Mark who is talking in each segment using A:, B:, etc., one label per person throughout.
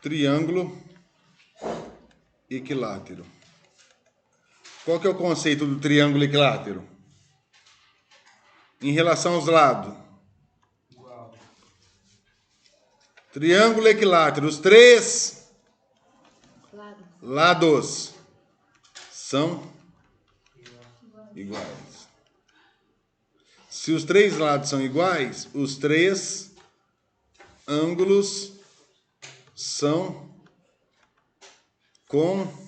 A: triângulo equilátero. Qual que é o conceito do triângulo equilátero? Em relação aos lados. Triângulo equilátero. Os três lados são iguais. Se os três lados são iguais, os três ângulos são congruentes.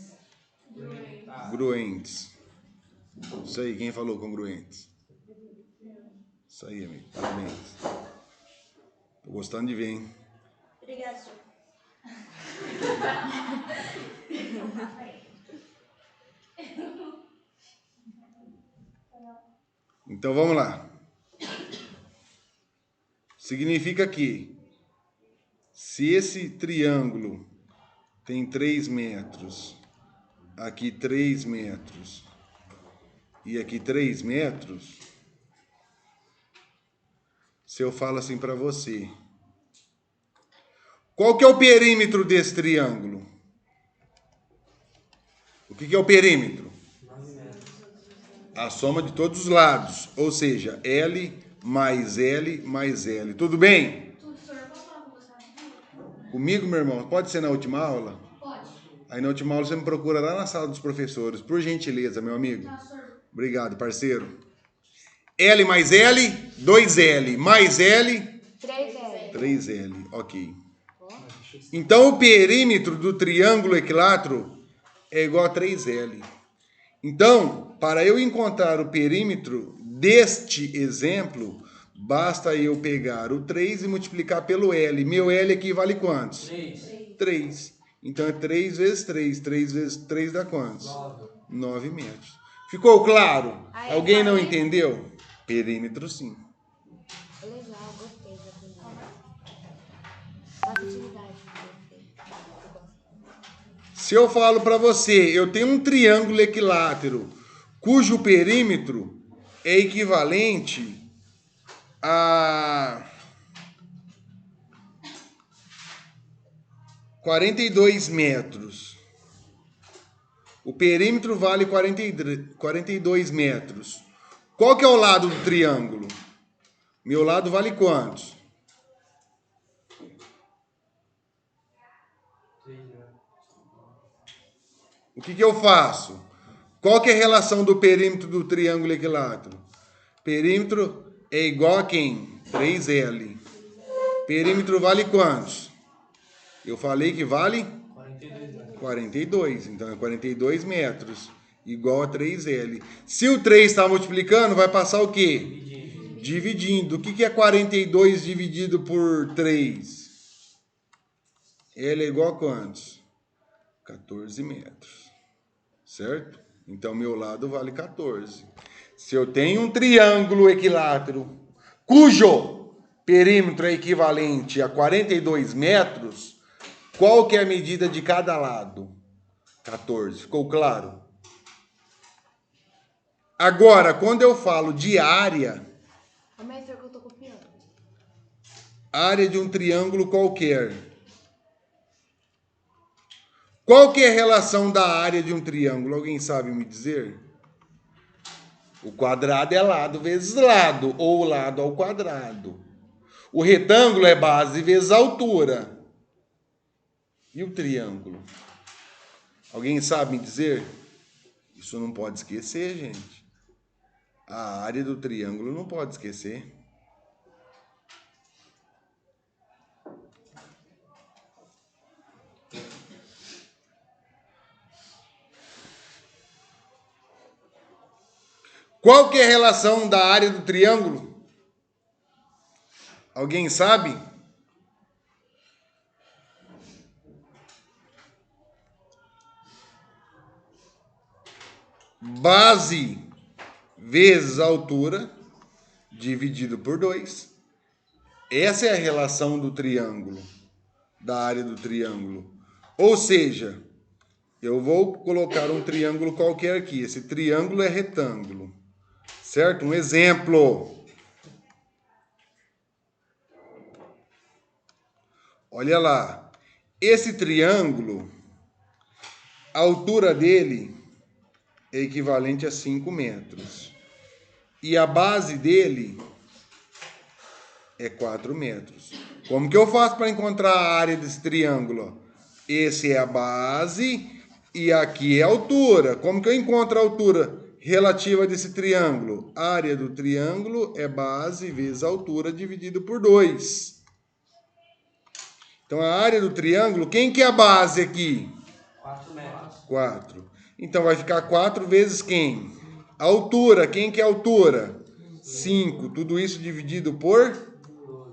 A: Isso aí, quem falou congruentes? Isso aí, amigo. Parabéns. Tô gostando de ver, hein?
B: Obrigada, senhor.
A: Então vamos lá. Significa que se esse triângulo tem 3 metros, aqui 3 metros e aqui 3 metros, se eu falo assim para você, qual que é o perímetro desse triângulo? O que é o perímetro? A soma de todos os lados, ou seja, L mais L mais L. Tudo bem?
B: Tudo, senhor. Eu posso falar com você rapidinho?
A: Comigo, meu irmão? Pode ser na última aula?
B: Pode.
A: Aí na última aula você me procura lá na sala dos professores, por gentileza, meu amigo.
B: Tá, senhor.
A: Obrigado, parceiro. L mais L, 2L. Mais L,
C: 3L.
A: 3L. Ok. Então o perímetro do triângulo equilátero é igual a 3L. Então, para eu encontrar o perímetro deste exemplo, basta eu pegar o 3 e multiplicar pelo L. Meu L aqui vale quantos? 3. Então é 3 vezes 3. 3 vezes 3 dá quantos? 9 metros. Ficou claro?
C: Aí,
A: Alguém não
C: aí.
A: entendeu? Perímetro sim.
C: Legal, gostei da primeira. Facilidade.
A: Se eu falo para você, eu tenho um triângulo equilátero cujo perímetro é equivalente a 42 metros. O perímetro vale 42 metros. Qual que é o lado do triângulo? Meu lado vale quantos? O que eu faço? Qual que é a relação do perímetro do triângulo equilátero? Perímetro é igual a quem? 3L. Perímetro vale quantos? Eu falei que vale? 42. Então é 42 metros. Igual a 3L. Se o 3 está multiplicando, vai passar o quê? Dividindo. O que é 42 dividido por 3? L é igual a quantos? 14 metros. Certo? Então, meu lado vale 14. Se eu tenho um triângulo equilátero cujo perímetro é equivalente a 42 metros, qual que é a medida de cada lado? 14. Ficou claro? Agora, quando eu falo de área,
C: Mestre, que eu tô copiando.
A: área de um triângulo qualquer. Qual que é a relação da área de um triângulo? Alguém sabe me dizer? O quadrado é lado vezes lado, ou lado ao quadrado. O retângulo é base vezes altura. E o triângulo? Alguém sabe me dizer? Isso não pode esquecer, gente. A área do triângulo não pode esquecer. Qual que é a relação da área do triângulo? Alguém sabe? Base vezes altura dividido por 2. Essa é a relação do triângulo, da área do triângulo. Ou seja, eu vou colocar um triângulo qualquer aqui. Esse triângulo é retângulo. Certo? Um exemplo. Olha lá. esse triângulo, a altura dele é equivalente a 5 metros. E a base dele é 4 metros. Como que eu faço para encontrar a área desse triângulo? Esse é a base e aqui é a altura. Como que eu encontro a altura relativa desse triângulo? A área do triângulo é base vezes a altura dividido por 2. Então, a área do triângulo, quem que é a base aqui?
D: 4 metros.
A: 4. Então, vai ficar 4 vezes quem? A altura, quem que é a altura? 5. Tudo isso dividido por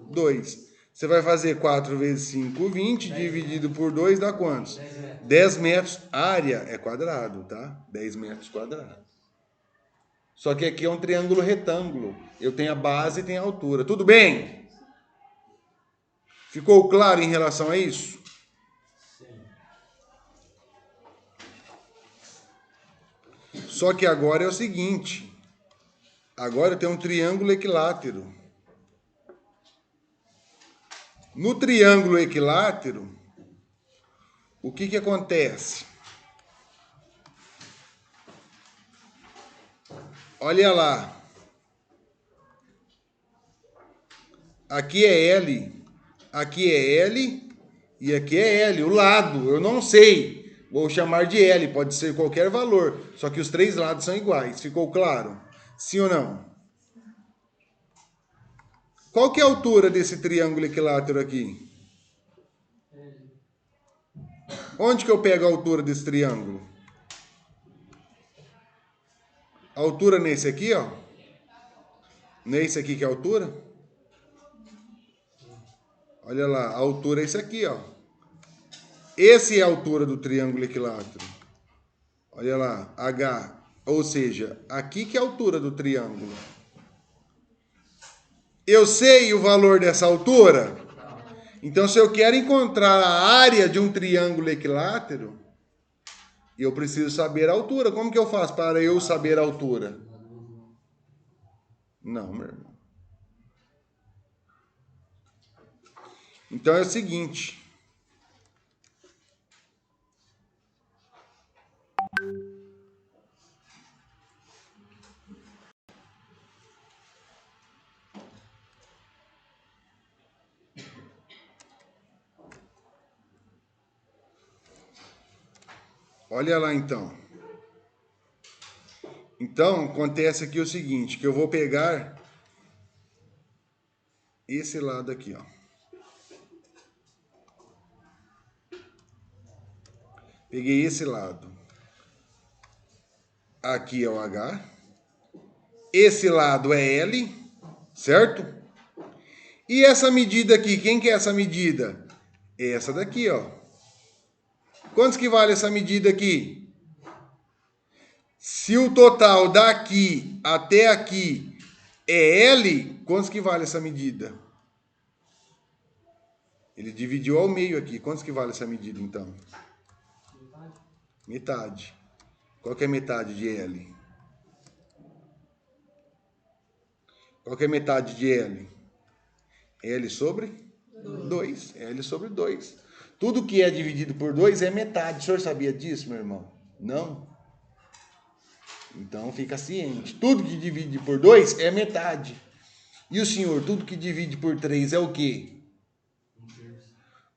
A: 2. Você vai fazer 4 vezes 5, 20, dividido por 2 dá quantos? 10 metros. A área é quadrado, tá? 10 metros quadrados. Só que aqui é um triângulo retângulo. Eu tenho a base e tenho a altura. Tudo bem? Ficou claro em relação a isso? Só que agora é o seguinte. Agora eu tenho um triângulo equilátero. No triângulo equilátero, o que acontece? Olha lá. Aqui é L, aqui é L e aqui é L. O lado, eu não sei. Vou chamar de L, pode ser qualquer valor. Só que os 3 lados são iguais. Ficou claro? Sim ou não? Qual que é a altura desse triângulo equilátero aqui? Onde que eu pego a altura desse triângulo? A altura nesse aqui, ó. Nesse aqui que é a altura? Olha lá, a altura é esse aqui, ó. Esse é a altura do triângulo equilátero. Olha lá, H. Ou seja, aqui que é a altura do triângulo. Eu sei o valor dessa altura? Então, se eu quero encontrar a área de um triângulo equilátero, eu preciso saber a altura. Como que eu faço para eu saber a altura? Não, meu irmão. Então é o seguinte. Olha lá então. Então, acontece aqui o seguinte, que eu vou pegar esse lado aqui, ó. Peguei esse lado. Aqui é o H. Esse lado é L, certo? E essa medida aqui, quem que é essa medida? É essa daqui, ó. Quantos que vale essa medida aqui? Se o total daqui até aqui é L, quantos que vale essa medida? Ele dividiu ao meio aqui. Quantos que vale essa medida, então? Metade. Qual que é metade de L? Qual que é metade de L? L sobre 2. L sobre 2. Tudo que é dividido por 2 é metade. O senhor sabia disso, meu irmão? Não? Então fica ciente. Tudo que divide por 2 é metade. E o senhor, tudo que divide por 3 é o quê?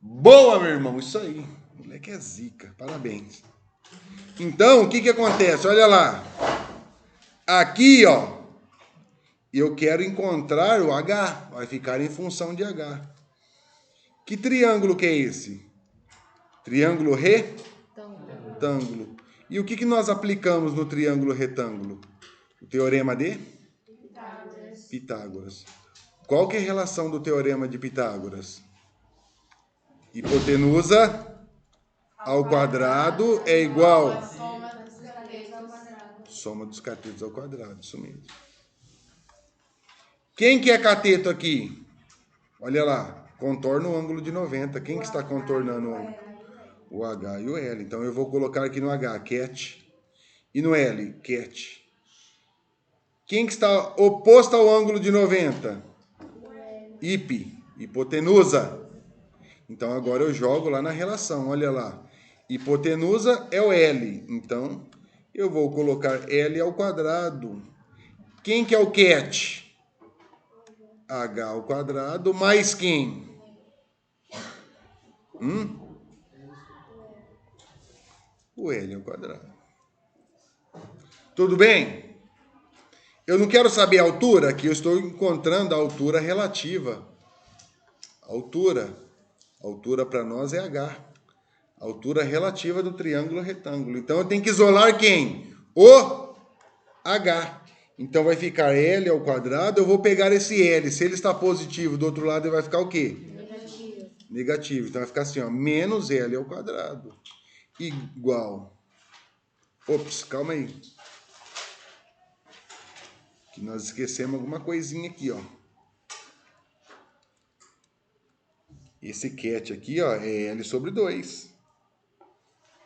A: Boa, meu irmão. Isso aí. O moleque é zica. Parabéns. Então, o que acontece? Olha lá. Aqui, ó. Eu quero encontrar o H. Vai ficar em função de H. Que triângulo que é esse? Triângulo retângulo. E o que nós aplicamos no triângulo retângulo? O teorema de Pitágoras. Qual que é a relação do teorema de Pitágoras? Hipotenusa ao quadrado é igual soma dos catetos ao quadrado, isso mesmo. Quem que é cateto aqui? Olha lá, contorna o ângulo de 90. Quem que está contornando o ângulo? O H e o L. Então eu vou colocar aqui no H, ket. E no L, ket. Quem que está oposto ao ângulo de 90? Hipotenusa. Então, agora eu jogo lá na relação, olha lá. Hipotenusa é o L. Então, eu vou colocar L ao quadrado. Quem que é o cat? H ao quadrado mais quem? O L ao quadrado. Tudo bem? Eu não quero saber a altura, aqui eu estou encontrando a altura relativa. Altura. Altura para nós é H. Altura relativa do triângulo retângulo. Então eu tenho que isolar quem? O H. Então vai ficar L ao quadrado. Eu vou pegar esse L. Se ele está positivo do outro lado, ele vai ficar o quê?
C: Negativo.
A: Negativo. Então vai ficar assim, ó, menos L ao quadrado. Igual. Ops, calma aí. Que nós esquecemos alguma coisinha aqui, ó. Esse cat aqui, ó, é L sobre 2.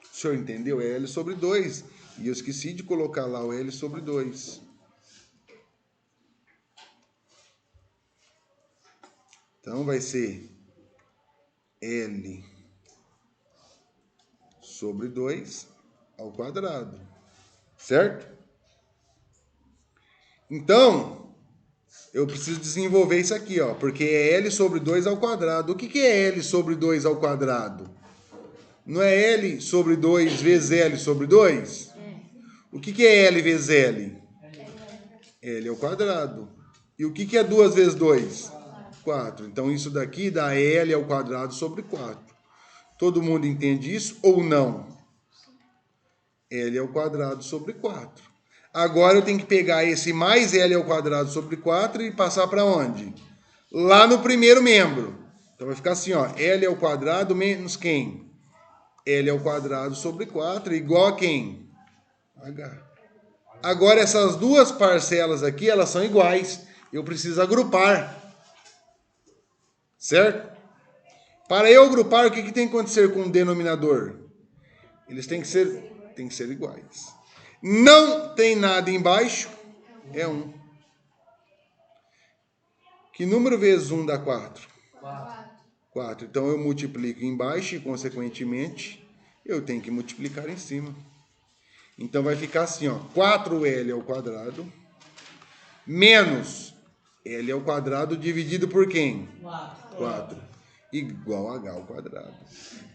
A: O senhor entendeu? É L sobre 2. E eu esqueci de colocar lá o L sobre 2. Então vai ser L sobre 2 ao quadrado. Certo? Então, eu preciso desenvolver isso aqui, ó, porque é L sobre 2 ao quadrado. O que é L sobre 2 ao quadrado? Não é L sobre 2 vezes L sobre 2? O que é L vezes L? L ao quadrado. E o que é 2 vezes 2? 4. Então, isso daqui dá L ao quadrado sobre 4. Todo mundo entende isso ou não? L ao quadrado sobre 4. Agora eu tenho que pegar esse mais L ao quadrado sobre 4 e passar para onde? Lá no primeiro membro. Então vai ficar assim, ó, L ao quadrado menos quem? L ao quadrado sobre 4 igual a quem? H. Agora essas duas parcelas aqui, elas são iguais. Eu preciso agrupar. Certo? Para eu agrupar, o que tem que acontecer com o denominador? Eles têm que ser iguais. Não tem nada embaixo, é 1. Que número vezes 1 dá 4? 4. Então eu multiplico embaixo e, consequentemente, eu tenho que multiplicar em cima. Então vai ficar assim, ó, 4L ao quadrado menos L ao quadrado dividido por quem? 4. Igual a H ao quadrado.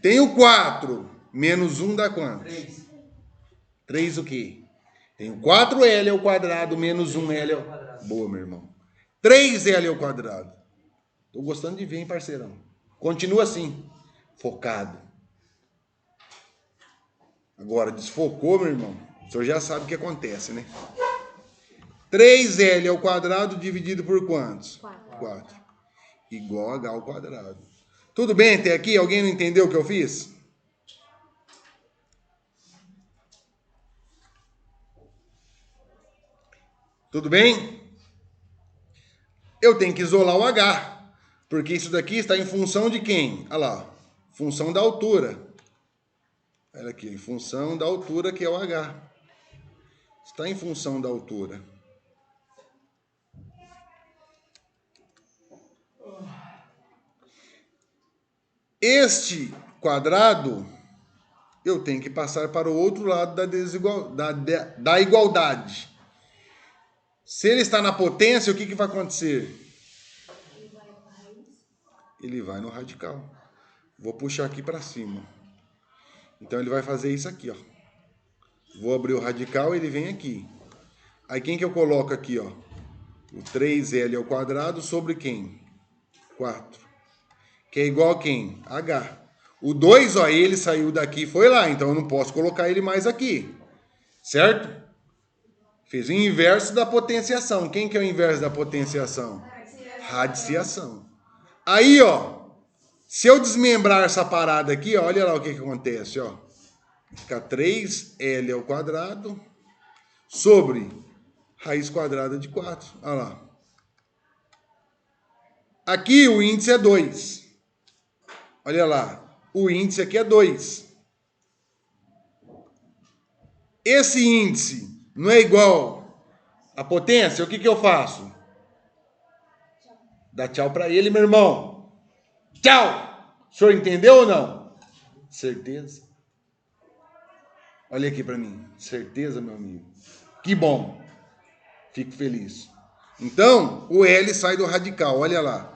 A: Tenho 4 menos 1 dá quanto? 3 o quê? Tenho 4L ao quadrado menos 1L ao quadrado. Boa, meu irmão. 3L ao quadrado. Tô gostando de ver, hein, parceirão? Continua assim, focado. Agora, desfocou, meu irmão? O senhor já sabe o que acontece, né? 3L ao quadrado dividido por quantos? 4. Igual a H ao quadrado. Tudo bem até aqui? Alguém não entendeu o que eu fiz? Tudo bem? Eu tenho que isolar o H, porque isso daqui está em função de quem? Olha lá, função da altura. Olha aqui, em função da altura que é o H. Está em função da altura. Este quadrado, eu tenho que passar para o outro lado da igualdade. Se ele está na potência, o que vai acontecer? Ele vai no radical. Vou puxar aqui para cima. Então ele vai fazer isso aqui, ó. Vou abrir o radical, ele vem aqui. Aí quem que eu coloco aqui, ó? O 3L ao quadrado sobre quem? 4. Que é igual a quem? H. O 2, ó, ele saiu daqui e foi lá. Então eu não posso colocar ele mais aqui. Certo? Fez o inverso da potenciação. Quem que é o inverso da potenciação? Radiciação. Aí, ó. Se eu desmembrar essa parada aqui, ó, olha lá o que acontece, ó. Fica 3L ao quadrado sobre raiz quadrada de 4. Olha lá. Aqui o índice é 2. Olha lá. O índice aqui é 2. Esse índice não é igual à potência? O que eu faço? Dá tchau para ele, meu irmão. Tchau! O senhor entendeu ou não? Certeza? Olha aqui para mim. Certeza, meu amigo? Que bom. Fico feliz. Então, o L sai do radical. Olha lá.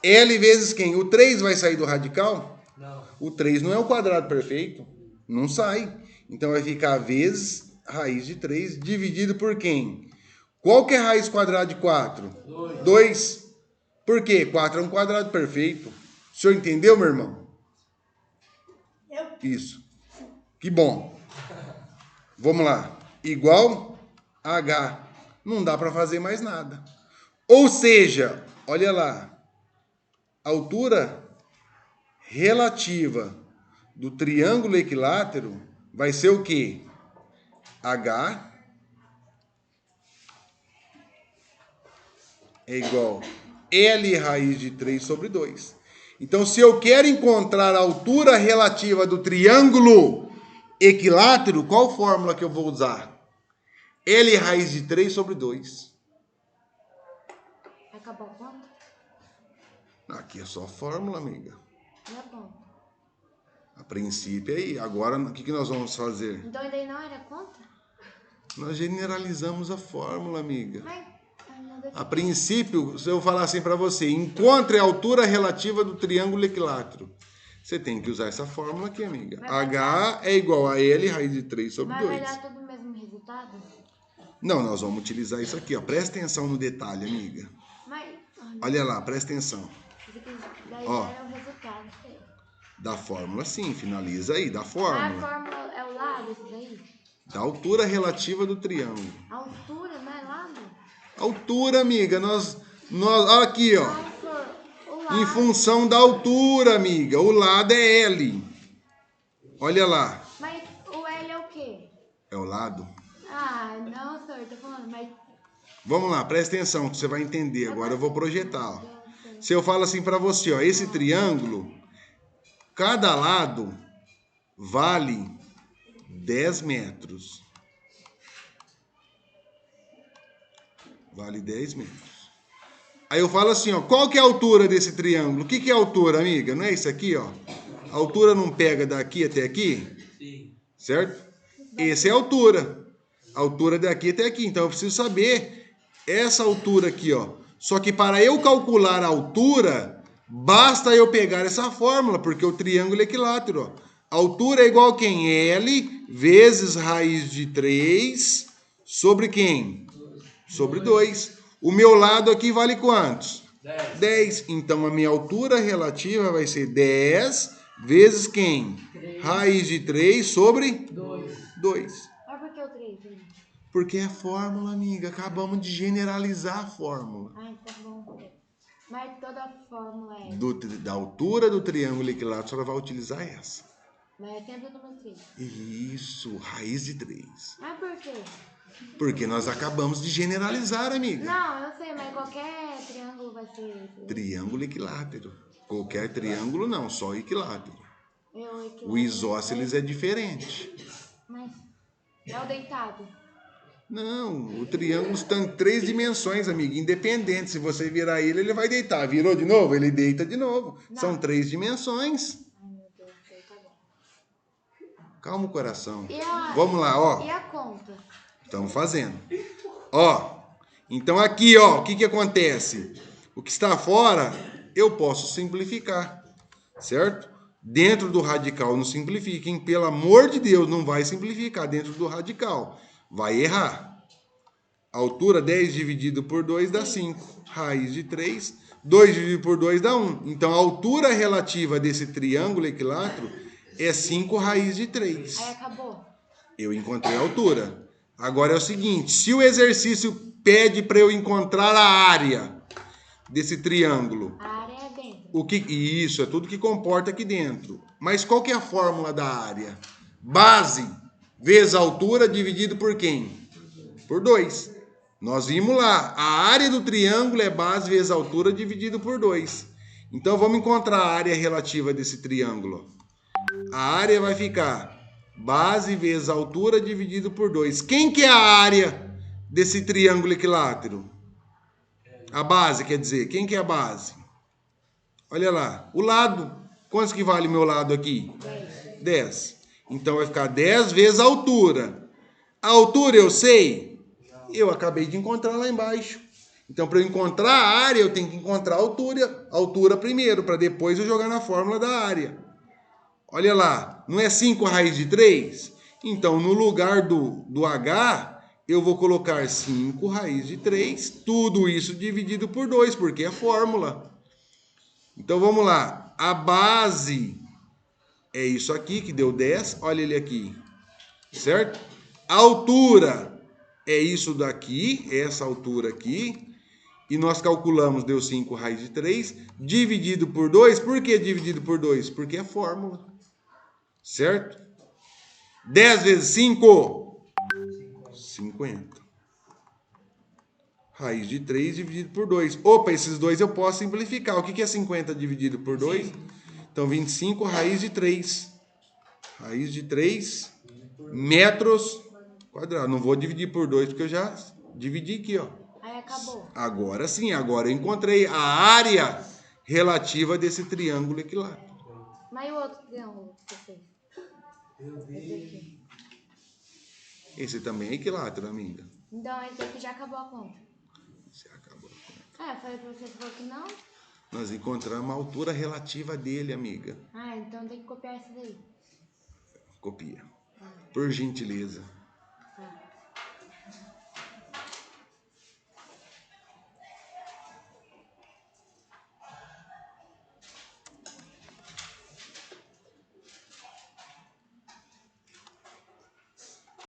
A: L vezes quem? O 3 vai sair do radical?
D: Não.
A: O 3 não é o quadrado perfeito. Não sai. Então vai ficar vezes raiz de 3 dividido por quem? Qual que é a raiz quadrada de 4? 2. Por quê? 4 é um quadrado perfeito. O senhor entendeu, meu irmão? Isso. Que bom. Vamos lá. Igual H. Não dá para fazer mais nada. Ou seja, olha lá. A altura relativa do triângulo equilátero vai ser o quê? H é igual L raiz de 3 sobre 2. Então, se eu quero encontrar a altura relativa do triângulo equilátero, qual fórmula que eu vou usar? L raiz de 3 sobre 2.
C: Acabou a conta?
A: Aqui é só fórmula, amiga.
C: E a conta?
A: A princípio é aí. Agora, o que nós vamos fazer?
C: Então daí não era conta?
A: Nós generalizamos a fórmula, amiga.
C: Mas... ai, meu Deus.
A: A princípio, se eu falar assim para você, encontre a altura relativa do triângulo equilátero. Você tem que usar essa fórmula aqui, amiga.
C: Mas
A: H é igual a L raiz de 3 sobre
C: Mas vai
A: 2.
C: dar tudo o mesmo resultado?
A: Não, nós vamos utilizar isso aqui, ó. Presta atenção no detalhe, amiga.
C: Mas... ai,
A: Olha lá, presta atenção.
C: isso aqui daí
A: Ó.
C: já é o resultado. Sei.
A: Da fórmula sim, finaliza aí, da
C: Ah, a
A: fórmula.
C: fórmula é o lado, esse daí?
A: Da altura relativa do triângulo.
C: A altura, não é lado?
A: Altura, amiga, nós aqui, ó.
C: Não, senhor, o
A: Em
C: lado.
A: função da altura, amiga. O lado é L. Olha lá.
C: Mas o L é o quê?
A: É o lado.
C: Ah, não, senhor, tô falando, mas...
A: Vamos lá, presta atenção que você vai entender. Agora eu vou projetar. Ó. Se eu falo assim para você, ó, esse triângulo, cada lado vale 10 metros. Vale 10 metros. Aí eu falo assim, ó, qual que é a altura desse triângulo? O que que é a altura, amiga? Não é isso aqui, ó? A altura não pega daqui até aqui?
D: Sim.
A: Certo? Essa é a altura. A altura daqui até aqui. Então eu preciso saber essa altura aqui, ó. Só que para eu calcular a altura, basta eu pegar essa fórmula, porque o triângulo é equilátero, ó. A altura é igual a quem? L vezes raiz de 3 sobre quem? Sobre 2. O meu lado aqui vale quantos?
D: 10.
A: 10. Então a minha altura relativa vai ser 10 vezes quem?
D: 3.
A: Raiz de 3 sobre
D: 2.
A: 2.
C: Mas por que o 3, hein?
A: Porque é fórmula, amiga. Acabamos de generalizar a fórmula.
C: Ah, então bom. Mas toda a fórmula é...
A: Da altura do triângulo equilátero, a senhora vai utilizar essa.
C: Mas é sempre o número 3.
A: Isso, raiz de 3.
C: Mas por quê?
A: Porque nós acabamos de generalizar, amiga.
C: Não, eu sei, mas qualquer triângulo vai ser esse.
A: Triângulo equilátero. Qualquer triângulo não, só equilátero. O isósceles é diferente.
C: Mas é o deitado.
A: Não, o triângulo está em 3 dimensões, amiga, independente. Se você virar ele, ele vai deitar. Virou de novo, ele deita de novo.
C: Não.
A: São 3 dimensões.
C: Ai, meu Deus, tá bom.
A: Calma o coração.
C: E a...
A: Vamos lá, ó.
C: E a conta?
A: Estamos fazendo. Ó, então aqui, ó, o que que acontece? O que está fora, eu posso simplificar, certo? Dentro do radical não simplifiquem, pelo amor de Deus, não vai simplificar dentro do radical. Vai errar. A altura 10 dividido por 2 dá 5. Raiz de 3, 2 dividido por 2 dá 1. Então a altura relativa desse triângulo equilátero é 5 raiz de 3.
C: Aí acabou.
A: Eu encontrei a altura. Agora é o seguinte, se o exercício pede para eu encontrar a área desse triângulo,
C: A área é dentro.
A: isso é tudo que comporta aqui dentro. Mas qual que é a fórmula da área? Base vezes altura dividido por quem? Por 2. Nós vimos lá, a área do triângulo é base vezes altura dividido por 2. Então vamos encontrar a área relativa desse triângulo. A área vai ficar base vezes altura dividido por 2. Quem que é a área desse triângulo equilátero? A base, quer dizer, quem que é a base? Olha lá, o lado. Quantos que vale o meu lado aqui?
C: 10.
A: 10. Então vai ficar 10 vezes a altura. A altura eu sei? Eu acabei de encontrar lá embaixo. Então, para eu encontrar a área, eu tenho que encontrar a altura primeiro, para depois eu jogar na fórmula da área. Olha lá, não é 5 raiz de 3? Então, no lugar do H, eu vou colocar 5 raiz de 3, tudo isso dividido por 2, porque é fórmula. Então, vamos lá. A base é isso aqui, que deu 10. Olha ele aqui, certo? A altura é isso daqui, essa altura aqui. E nós calculamos, deu 5 raiz de 3, dividido por 2. Por que dividido por 2? Porque é fórmula. Certo? 10 vezes 5? 50. Raiz de 3 dividido por 2. Opa, esses dois eu posso simplificar. O que é 50 dividido por 2? Então, 25 raiz de 3. Raiz de 3 metros quadrados. Não vou dividir por 2, porque eu já dividi aqui, ó.
C: Aí acabou.
A: Agora sim, agora eu encontrei a área relativa desse triângulo equilátero.
C: Mas e o outro triângulo que você fez? Esse aqui.
A: Esse também é equilátero, amiga.
C: Então, esse aqui já acabou a conta.
A: Você acabou.
C: Ah, eu falei pra você, falou que não?
A: Nós encontramos a altura relativa dele, amiga.
C: Ah, então tem que copiar isso daí.
A: Copia. Por gentileza.